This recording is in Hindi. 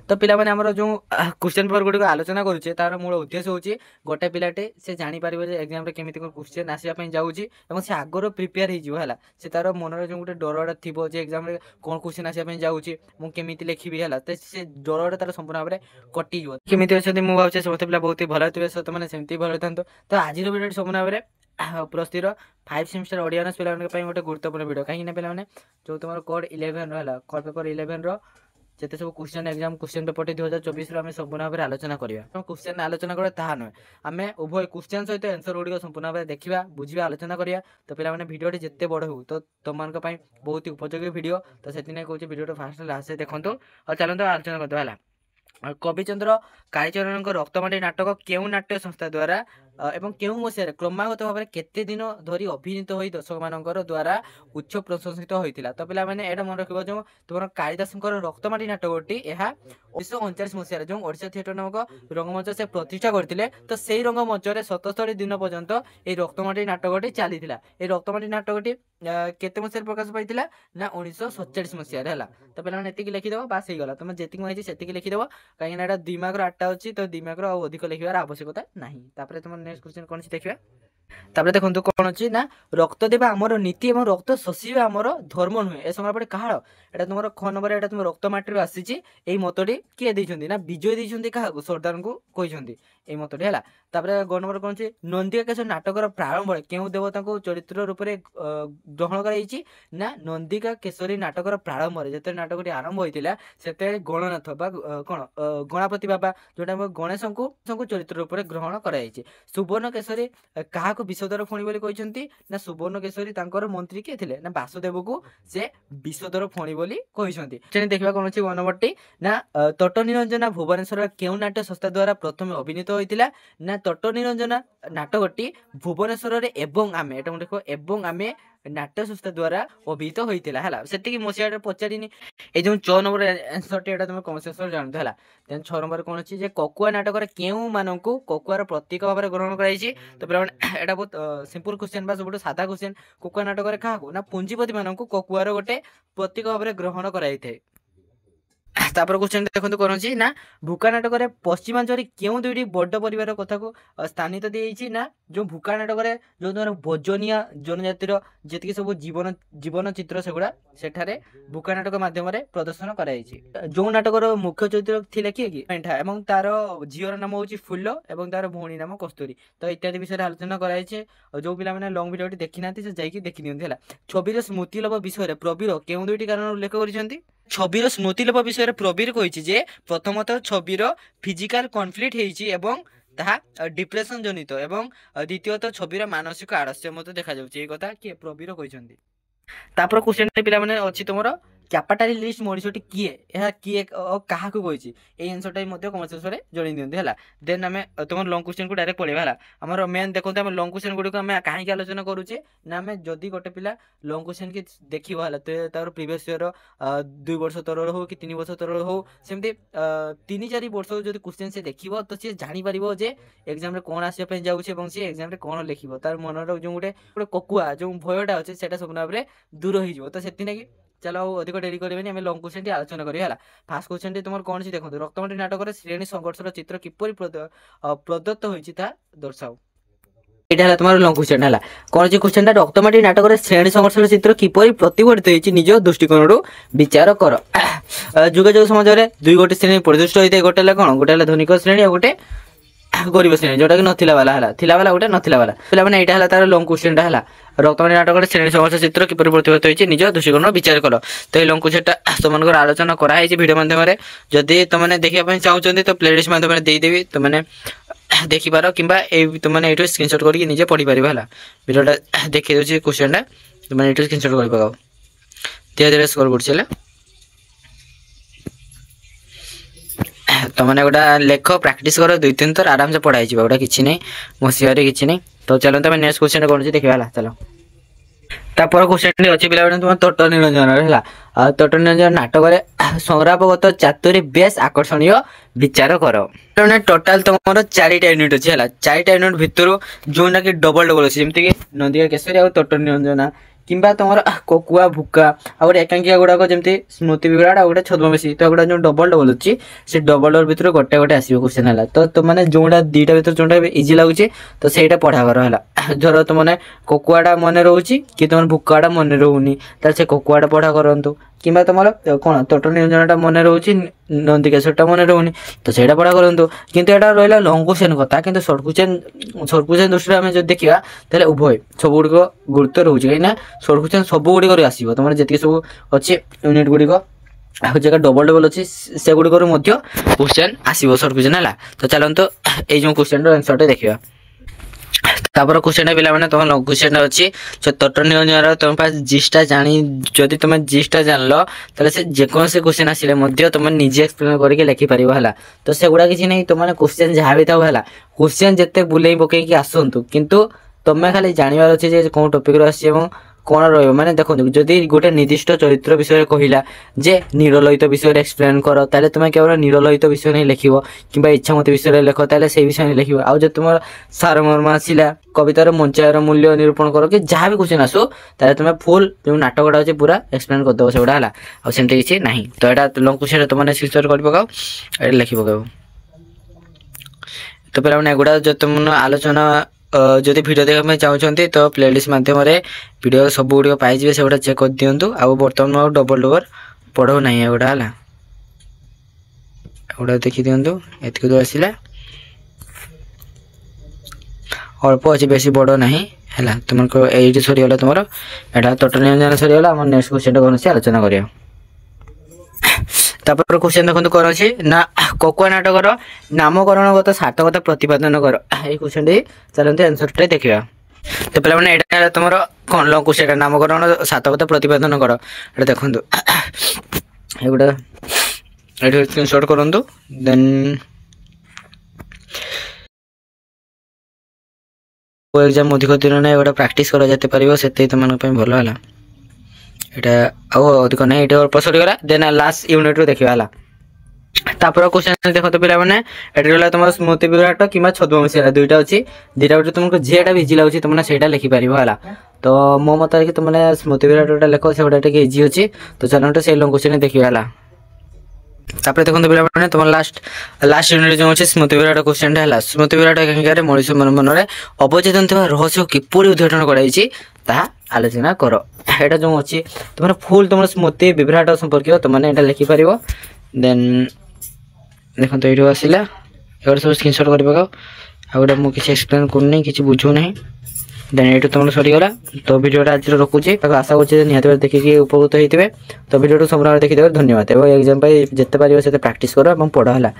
तो पिला माने हमर जो क्वेश्चन पेपर गुडी आलोचना करूचे तार मूल उद्देश्य होची गोटे पिलाटे से जानि पारिबो जे एग्जाम रे केमिति को क्वेश्चन आसीया पई जाउची एवं से आगरो प्रिपेयर हि जिवो हला से तार मनरे जो गोटे डरडा थिबो जे एग्जाम रे कोन क्वेश्चन आसीया पई जाउची मु केमिति लेखिबि हला त से डरडा तार संपूर्ण भाबरे कटि जिवो केमिति अछथि मु भाबचे समस्त पिला बहुत ही भलो थिबे सो त माने सेमति भलो थांतो तो आज रो वीडियो संपूर्ण भाबरे प्रस्तिर 5 सेमेस्टर ऑडियंस पिला माने पई गोटे गुरुत्वपूर्ण वीडियो काहे ना पिला माने जो तुमर कोड 11 रहला कोड पेपर 11 रो जेते सब क्वेश्चन एग्जाम क्वेश्चन पेपर 2024 रो हमें संपूर्ण भाबरे आलोचना करिया तो क्वेश्चन आलोचना करे ताहा न हमें उभय क्वेश्चन सहित आंसर गुडी संपूर्ण भाबरे देखिबा बुझिबा आलोचना करिया तो पिला माने वीडियो जत्ते बड़ हो तो तमान का पई बहुत ही उपयोगी वीडियो तो सेतिने कहूची वीडियो फास्ट लास्ट से देखंतो और चलंतो आलोचना करतो हला कविचंद्र कालीचरण रक्तमाटी नाटक केउ नाट्य संस्था द्वारा एवं केउ मसिया क्रमागत भाव में केते दिन धरी अभिनीत होई दर्शक मानकर द्वारा उच्च प्रशंसित होइतिला तो पिला माने एटा मन रखिबो जो तुमर कालिदासंकर रक्तमाटी नाटकटी एहा 1939 मसिया जो ओडिशा थिएटर नामक रंगमंच से प्रतिष्ठा करथिले तो सेही रंगमंच रे 77 दिन पर्यंत ए रक्तमाटी नाटकटी चलीथिला ए रक्तमाटी नाटकटी केते मसिया प्रकाश पाइतिला ना 1947 मसिया रे हला तो पिला माने एतिकी लिखि देबो बास हे गला तुम जेतिक माहिती सेतिकी लिखि देबो काहे ना एटा दिमाग रो 8टा अछि तो दिमाग रो अधिक लिखिबार आवश्यकता नाही तापरे तुम नेक्स्ट क्वेश्चन कोन छी देखिबा तापरे देखंतु कोन अछि ना रक्त देबा हमर नीति एवं रक्त शोषिबा हमर धर्म नुहे ए समय पडे कहाळ एटा तुमर ख नंबर एटा तुम रक्त माटी रो आसीची एई मतडी के दैछंती ना विजय दैछंती काहा को सरदार को कहिसंती एई मतडी हला तापरे ग नंबर कोन अछि नंदिका केश नाटक रो प्रारंभ केउ देवता को चरित्र रूप रे ग्रहण कराइछि ना नंदिका केशरी नाटक रो प्रारंभ रे जते नाटकटी आरंभ होइतिला सेते गणनाथ बा कोन गणापति बाबा जोटा गणेश को चरित्र रूप रे ग्रहण कराइछि सुवर्ण केशरी काहा को विषधर फणी बोली कहिसंती ना सुवर्ण केशरी तांकर मंत्री के थिले ना वासुदेव को से विषधर फणी बोली कहिसंती चेने देखबा कोन अछि वनवटी ना तट निरंजना भुवनेश्वर केउ नाट्य संस्था द्वारा प्रथम अभिनीत होइतिला ना तट निरंजना नाटकटी भुवनेश्वर रे एवं आमे एटा देखो एवं आमे नाट्य संस्था द्वारा अभिहित होइतिला हला सेति मोसिया पचारिनी ए जो 6 नंबर आंसर टे एटा तुम कमेंट सेक्शन जानतो हला देन 6 नंबर कोन अछि जे ककुआ नाटक रे केउ माननकु ककुआ रो प्रतीक भाव रे ग्रहण कराइछि तो पिला एटा बहुत सिंपल क्वेश्चन बा सबटो सादा क्वेश्चन ककुआ नाटक रे काहा को ना पूंजीपति माननकु ककुआ रो गोटे प्रतीक भाव रे ग्रहण कराइथे तापर क्वेश्चन देखंतु कोन अछि ना भूका नाटक रे पश्चिमांचल केउ दुइटी बड्ड परिवार कथा को स्थानित देइछि ना जो भूका नाटक रे जो तोर भोजनिया जनजातिर जेतिके सब जीवन चित्र सेगुडा सेठारे भूका नाटक माध्यम रे प्रदर्शन कराइछि जो नाटक रो मुख्य चरित्र थिले कि पेंठा एवं तार झियर नाम होछि फुल्लो एवं तार भौणी नाम कस्तूरी तो इत्यादि विषय आलोचना कराइछि जो पिला माने लॉन्ग वीडियोटी देखि नाथि से जाईकी देखि दियंती हला छबिर स्मृति लोभ विषय रे प्रबीर केउ दुइटी कारण उल्लेख करिसंती छबिर स्मृति लोभ विषय रे प्रबीर कहिछि जे प्रथमतः छबिर फिजिकल कॉन्फ्लिक्ट हेछि एवं ताहा डिप्रेशन जनित एवं द्वितीयतः छबिर मानसिक आलस्य मते देखा जाउछि ए कथा कि प्रबीर कहिसंती तापर क्वेश्चन पिला माने अछि तमरो कैपिटल लिस्ट मनिसोटी किए एहा किए काहा को कहिछि ए आंसर टाइ मध्ये कमेंट सेक्शन रे जणि दियंती हला देन हमें तुम लॉन्ग क्वेश्चन को डायरेक्ट पढिबा हला हमर मेन देखंते हम लॉन्ग क्वेश्चन गुडी को हम काहे के आलोचना करूचे ना हमें जदी गोटे पिला लॉन्ग क्वेश्चन के देखिबो हला तो तार प्रीवियस ईयर 2 वर्ष तरर हो कि 3 वर्ष तरर हो सेमते 3-4 वर्ष जदी क्वेश्चन से देखिबो तो से जानि परिबो जे एग्जाम रे कोन आसे पे जाउचे एवं से एग्जाम रे कोन लिखिबो तार मनर जो गोटे ककुआ जो भयटा अछि सेटा सबना रे दूर होई जिवो तो सेति नै चलो अधिक डेरी करबेनी हम लॉन्ग क्वेश्चन आलोचना करी हला फास्ट क्वेश्चन तुम कौन सी देखो रक्तमाटी नाटक श्रेणी संघर्षर चित्र किपरि प्रदत्त होइछि ता दर्शाओ एटा हला तुम्हारा लॉन्ग क्वेश्चन हला कौन सी क्वेश्चन रक्तमाटी नाटक श्रेणी संघर्षर चित्र किपरि प्रतिफलित होइछि निज दृष्टिकोण विचार कर जुग जुग समाज रे दुई गोटे श्रेणी प्रदुष्ट होइते गोटे हला कोन गोटे हला धनिक श्रेणी आ गोटे गरीब श्रेणी जोटा कि नथिला वाला हला थिला वाला गोटे नथिला वाला पिला माने एटा हला तार लॉन्ग क्वेश्चन हला रक्तमाटी नाटक श्रेणी संघर्ष चित्र किपरि प्रतिफलित होइछि निज दृष्टिकोण विचार कर तो ये लॉन्ग क्वेश्चन तुमनकर आलोचना करा है वीडियो माध्यम रे जदी तुमने देखिया पई चाहउचंदी तो प्लेलिस्ट माध्यम रे देई देबी तुमने देखि पारो किबा ए तुमने एटो स्क्रीनशॉट करके निजे पढी परिबा हला वीडियोटा देखि दोछि क्वेश्चनटा तुमने एटो स्क्रीनशॉट करि पकाओ धीरे धीरे स्कोर बोर्ड चले तुमने गोटा लेख प्रैक्टिस करो 2-3 थर आराम से पढ़ाई जिबा गोटा किछि नै मोसियारे किछि नै तो चलो तमे नेक्स्ट क्वेश्चन कोन छी देखिबा हला चलो तापर क्वेश्चन अछि पिला तुम तट निरंजन हला तट निरंजन नाटक रे संग्रामगत चातुरी बेस आकर्षणीय विचार करो ने टोटल तुमरो 4टा यूनिट अछि हला 4टा यूनिट भितरो जोना कि डबल अछि जेमति कि नंदिका केसरी आ तट निरंजना किंबा तुम कोकुआ भुका आ गए एकांकिया गुड़ाक जमी स्मृति विभ्राट आ गए छद्मवेशी तो एगुड़ा जो डबल डबल अच्छी से डबल डबल भितर गोटे गोटे आसो क्वेश्चन है तो तुमने जोटा दुईटा भर जो इजी लगुच तो सहीटा पढ़ावर है धर तुमने कोकुआटा मन रोचे कि तुम भुकाटा मन रोनी से कोकुआटा पढ़ा करूँ कि तुम कौन तट निरंजनटा मन रोचे नंदिकेश्वरटा मन रोनी तो सहीटा पढ़ा करूँ किंतु यहाँ रहा लंग क्वेश्चन कथा कि सर्ट क्वेश्चन दृष्टि आम जो देखा तेल उभय सब गुड़िक गुरुत्व रोचे कहीं सर्ट क्वेश्चन सब गुड़िक आसो तुम जी सब अच्छे यूनिट गुड़िक जगह डबल डबल अच्छी से गुड़िक क्वेश्चन आसो सर्ट क्वेश्चन है तो चलते ये जो क्वेश्चन आंसर देखा तापर क्वेश्चन पे तुम लंग क्वेश्चन अच्छी तट निरंजन तुम पास जिसटा जानी जदि तुम जिसटा जान लो से जेकोसी क्वेश्चन आसिले तुम निजे एक्सप्लेन करके लिखिपार है तो सेगुड़ा किसी नहीं तुमने क्वेश्चन जहाँ भी था क्वेश्चन जिते बुले पकईकि आसतु किंतु तुम्हें खाली जानवर अच्छे कौन टॉपिक आसी कौन रही देखो जदि गोटे निर्दिष्ट चरित्र विषय कहला जे निरलोहित विषय एक्सप्लेन कर ताले तुम केवल निरलोहित विषय नहीं लिख कि इच्छामती विषय लिख ताले से विषय नहीं लिख आउ जो तुम सारमर्म आसला कवितार मंचायर मूल्य निरूपण कर कि जहाँ भी क्वेश्चन आसो ताले तुम फुल जो नाटकटा अच्छे पूरा एक्सप्लेन करदेव से गुड़ा है आमती किसी ना तो यहाँ लंग क्वेश्चन तुमने सिलेक्ट कर पकाओ ये लिख पकाओ तो पे एगुड़ा जो तुम आलोचना जदि वीडियो देखा चाहते तो प्लेलिस्ट माध्यम वीडियो सब गुड़ पाइबे से गुड़ा चेक कर दिंतु आ बर्तमान डबल डबल पढ़ो ना एगुड़ा है एगुड़ा देखी दिंतु एत आसला अल्प अच्छे बेसी बड़ ना है तुमको ये सरीगला तुम यहाँ तट निरंजन सरीगला आम नेक्स्ट क्वेश्चन कौन से आलोचना करिया तापर क्वेश्चन देखो कौन अच्छे ना कोकुआ नाटकर नामकरणगत सार्थकता प्रतिपादन कर ये क्वेश्चन चलते आंसर देखा तो पे मैंने तुम कौन लंग क्वेश्चन नामकरण सार्थकता प्रतिपादन कर ये देखो ये गोटे ये स्क्रीनशॉट करूँ देन एग्जाम अधिक दिन ना गोटे प्राक्ट कर जाते पार से तुम भल है यहाँ अधिक ना ये अल्प सरीगला देन लास्ट यूनिट देखा तापर क्वेश्चन देखो तो पे ये तुम स्मृति विभ्राट कि छद्मवेशी दुईटा अच्छी दुईटा भर तुमको जेटा भी इजी लगुच तुमने से लिखिपार है तो मो मत कि तुमने स्मृति विभ्राटा लिख से गोटा इजी अच्छी तो चलो से लंग क्वेश्चन देखा है तापर देखो पे तुम लास्ट यूनिट जो अच्छे स्मृति विभ्राट क्वेश्चन है स्मृति विभ्राट एकांकिका मनीष मन में अवचेतन रहस्य किपर उद्घाटन कर आलोचना कर यहाँ जो अच्छी तुम फुल तुम स्मृति विभ्राट संपर्क तुमने यहाँ लिखिपार देन देखो तो ये आसला ये सब स्क्रीनशॉट कर पकाओ आ गए मुझे एक्सप्लेन करनी कि बुझू ना देन ये तुम सरीगला तो वीडियो आज रखुचे आशा कर निहत देखिए उपकृत होते तो वीडियो संपूर्ण देखिए धन्यवाद एग्जाम जिते पार से प्राक्ट कर पढ़ा है।